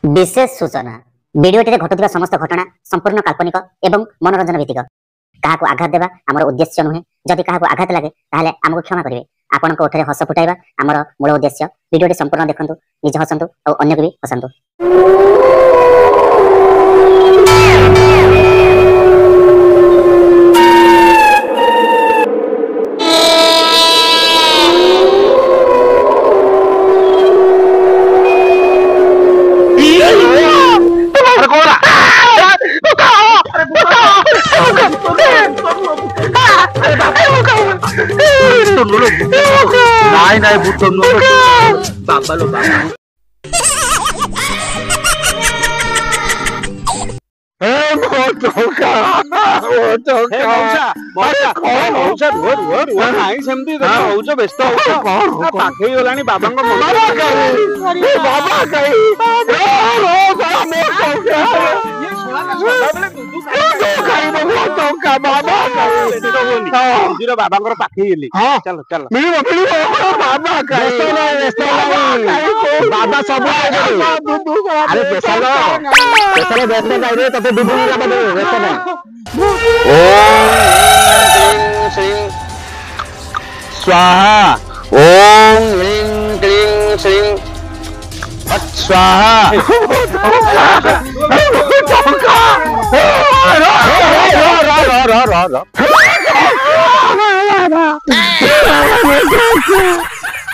विशेष सूचना भिडियोटी घटुवा समस्त घटना संपूर्ण काल्पनिक एवं मनोरंजन भित्तिक। क्या आघात देवा आमर उद्देश्य नुहे। जदि क्या आघात लगे ताहले आमको क्षमा करेंगे। आपण ओठे हस फुटाइबा आमर मूल उद्देश्य। भिडियोटी संपूर्ण देखंतु, निजे हसंतु और अन्य को भी हसंतु। नहीं भूत बाबा लो बाबा बाबा पाखे चलो चलो बाबा सब अरे स्वाहा ओम ह्रीं क्लीं श्रीं फट् स्वाहा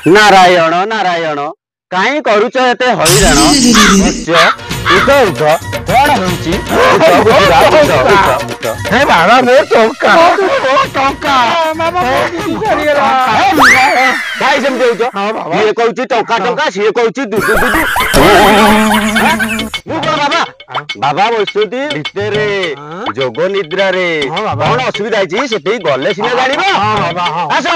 नारायण नारायण काई करूच एते हईराण उठ उठ कौन हे बाबा मो टंका भाई सेमती होच ये कहूँ टंका टंका सी कहूँ दुदु दुदु बाबा बाबा बसुदी भितर जोग निद्रा रे कौन असुविधा से गले सीना जान आस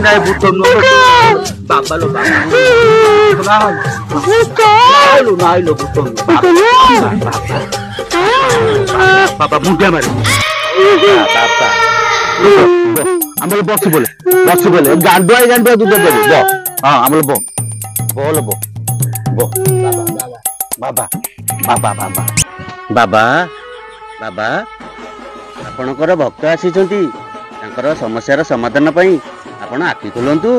नहीं भूत बाबा लो बाबा मुंडिया मारे आम बस बोले गांडुआ गांडुआ दूध देवी बो हाँ आम बो बोल बो बो बाबा बाबा बाबा बाबा बाबा आपणकर भक्त आसी समस्यार समाधान पाई आपण आखि खोलंतु।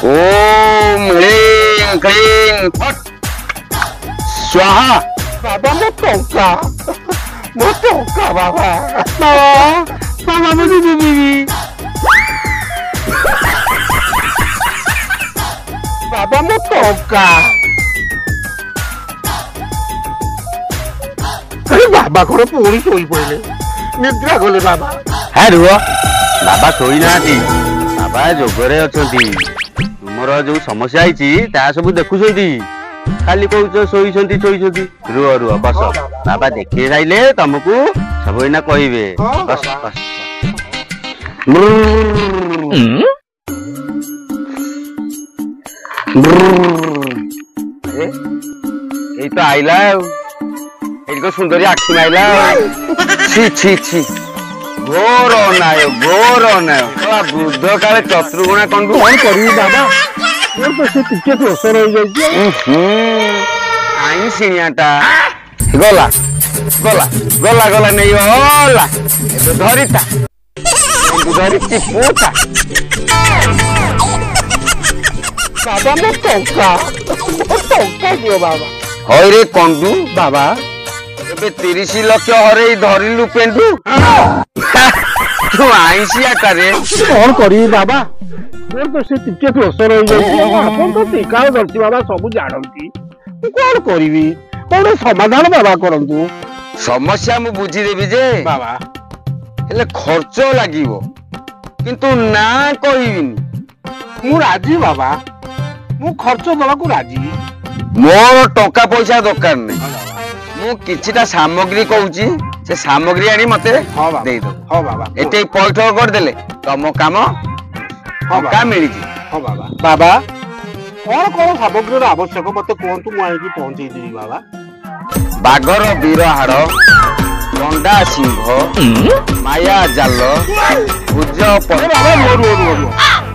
ओम ह्रीं क्लीं फट् स्वाहा बाबा मो टंका बाबा बाबा मुझे दीदी बाबा मो टंका बाबा घर पुणी शोई पड़े निद्रा गले बाबा है रुह बाबा शोई ना बाबा जोगरे अच्छा तुमर जो समस्या है सब देखुं खाली कौच शोई रुह रुह बस बाबा देखिए जाइले तुमको सब इना कहे बस बस तो आईला सुंदरी आखि आईला छी छी छी घोर अनाय बुद्ध काले चतुर्गुणा कौन करी बाबा प्रेसर हो आईसियाटा गला गला गला गला नहीं गला धरिता धरी पोता बाबा मो टंका दियो बाबा ହଇରେ କଣ୍ଡୁ ବାବା ଏବେ 30 ଲକ୍ଷ ହରେଇ ଧରିଲୁ ପେଣ୍ଡୁ ତୁ ଆଇଁଷିଆ କାରେ କଣ କରିବି ବାବା ମୋର ତ ସେ ଟିକେ ଦୋଷ ରହିଯାଇଛି ଆପଣ ତ ତ୍ରିକାଳଦର୍ଶୀ ବାବା ସବୁ ଜାଣନ୍ତି ମୁଁ କଣ କରିବି କଣ ସମାଧାନ ବାବା କରନ୍ତୁ ସମସ୍ୟା ମୁଁ ବୁଝିଦେବି ଯେ ବାବା ହେଲେ ଖର୍ଚ୍ଚ ଲାଗିବ କିନ୍ତୁ ନା କହିବିନି ମୁଁ ରାଜି ବାବା ମୁଁ ଖର୍ଚ୍ଚ ଦବାକୁ ରାଜି ମୋର ଟଙ୍କା ପଇସା ଦରକାର ନାହିଁ ମୁଁ କିଛିଟା ସାମଗ୍ରୀ କହୁଛି ସେ ସାମଗ୍ରୀ ଆଣି ମତେ ହଁ ବାବା ଦେଇଦବ ହଁ ବାବା ଏଠି ପଇଠ କରିଦେଲେ ତମ କାମ ଟଙ୍କା ମିଳିଯିବ ହଁ ବାବା ବାବା କଣ କଣ ସାମଗ୍ରୀର ଆବଶ୍ୟକ ମତେ କୁହନ୍ତୁ ମୁଁ ଆଣିକି ପହଞ୍ଚେଇଦେବି ବାବା ବାଘର ବୀର ହାଡ ଗଣ୍ଡା ସିଂହ ମାୟା ଜାଲ ଭୁଜ ବାବା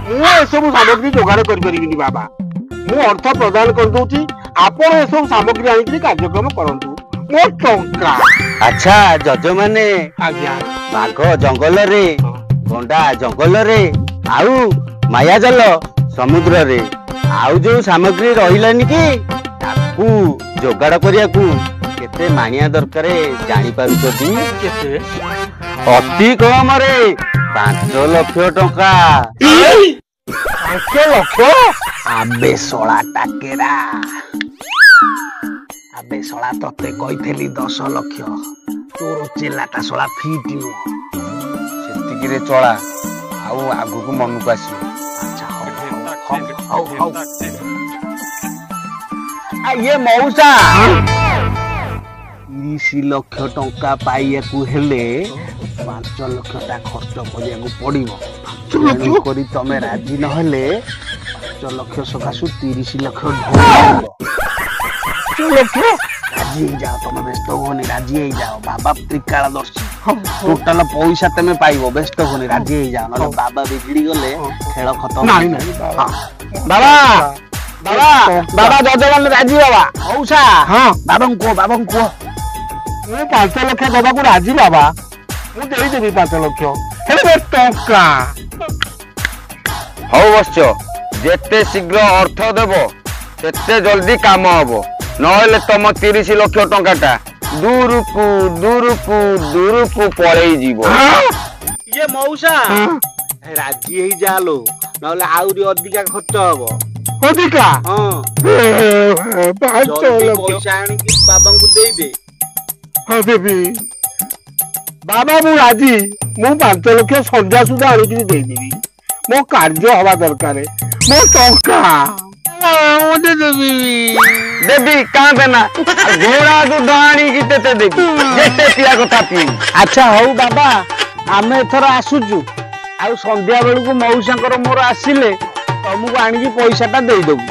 ମୁଁ ଏସବୁ ସାମଗ୍ରୀ ଯୋଗାଡ଼ କରିପାରିବିନି ବାବା ମୁଁ ଅର୍ଥ ପ୍ରଦାନ କରିଦଉଛି ଆପଣ ଏସବୁ ସାମଗ୍ରୀ ଆଣିକି କାର୍ଯ୍ୟକ୍ରମ କରନ୍ତୁ ମୋ ଟଙ୍କା ଆଚ୍ଛା ଯଜମାନେ ଆଜ୍ଞା ବାଘ ଜଙ୍ଗଲରେ ଗଣ୍ଡା ଜଙ୍ଗଲରେ ଆଉ ମାୟା ଜାଲ ସମୁଦ୍ରରେ ଆଉ ଯୋଉ ସାମଗ୍ରୀ ରହିଲାନି କି ତାକୁ ଯୋଗାଡ଼ କରିବାକୁ କେତେ ମାଣିଆ ଦରକାର ଜାଣିପାରୁଛନ୍ତି କେତେ ଅତି କମରେ 5 ଲକ୍ଷ ଟଙ୍କା 5 ଲକ୍ଷ ଆବେ ଶଳା ଟାକେରା ଆବେ ଶଳା ତତେ କହିଥିଲି 10 ଲକ୍ଷ ତୋର ଚେଲାଟା ଶଳା ଫିଟ୍ ନୁହଁ ସେତିକିରେ ଚଳା ଆଉ ଆଗକୁ ମନକୁ ଆସିବ ଆଚ୍ଛା ହଉ ଇଏ ମଉସା 30 ଲକ୍ଷ ଟଙ୍କା ପାଇବାକୁ ହେଲେ 5 ଲକ୍ଷ ଟା ଖର୍ଚ୍ଚ କରିବାକୁ ପଡିବ କରି ତମେ ରାଜି ନହେଲେ 5 ଲକ୍ଷ ସକାଶୁ 30 ଲକ୍ଷ ରାଜି ହେଇଯାଅ ତମେ ବ୍ୟସ୍ତ ହୁଅନି ରାଜି ହେଇଯାଅ ବାବା ତ୍ରିକାଳଦର୍ଶୀ ଟୋଟାଲ ପଇସା ତମେ ପାଇବ ବ୍ୟସ୍ତ ହୁଅନି ରାଜି ହେଇଯାଅ ନହେଲେ ବାବା ବିଗିଡି ଗଲେ ଖେଳ ଖତମ ବାବା ବାବା ବାବା ଯଜମାନ ରାଜି ବାବା ମଉସା ହଁ ବାବାଙ୍କୁ କୁହ ମୁଁ 5 ଲକ୍ଷ ଦେବାକୁ ରାଜି ବାବା ମୁଁ ଦେଇଦେବି 5 ଲକ୍ଷ ହେଲେ ଟଙ୍କା ହଉ ବସ୍ୟ ଯେତେ ଶୀଘ୍ର ଅର୍ଥ ଦେବ ସେତେ ଜଲ୍ଦି କାମ ହବ ନହେଲେ ତମ 30 ଲକ୍ଷ ଟଙ୍କାଟା ଦୂରକୁ ପଳେଇ ଯିବ ଇଏ ମଉସା ରାଜି ହେଇଯାଲୋ ନହେଲେ ଆହୁରି ଅଧିକା ଖର୍ଚ୍ଚ ହବ ଅଧିକା ହଁ 5 ଲକ୍ଷ ପଇସା ଆଣିକି ବାବାଙ୍କୁ ଦେଇଦେ ହଁ ଦେବି ବାବା ମୁଁ ରାଜି ମୁଁ 5 ଲକ୍ଷ ସନ୍ଧ୍ୟା ସୁଦ୍ଧା ଆଣିକି ଦେଇଦେବି ମୋ କାର୍ଯ୍ୟ ହବା ଦରକାର ମୋ ଟଙ୍କା ଦେବି କାଁ ନା ଘୋଡ଼ା ଦୁଧ ଆଣିକି ତେତେ ଦେବି ଯେତେ ପିଆ କଥା ପିଇବି ଆଚ୍ଛା ହଉ ବାବା ଆମେ ଏଥର ଆସୁଛୁ ଆଉ ସନ୍ଧ୍ୟା ବେଳକୁ ମଉସାଙ୍କର ମୋର ଆସିଲେ ତମକୁ ଆଣିକି ପଇସାଟା ଦେଇଦବୁ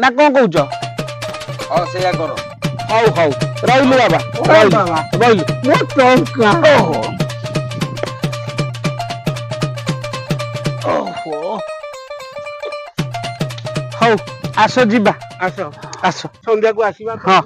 ନା କଣ କହୁଛ ହଁ ସେଇଆ କର ହଉ ରହିଲୁ ବାବା ରହିଲୁ ମୋ ଟଙ୍କା ହଉ ଆସ ଯିବା ଆସ ସନ୍ଧ୍ୟାକୁ ଆସିବା ହଁ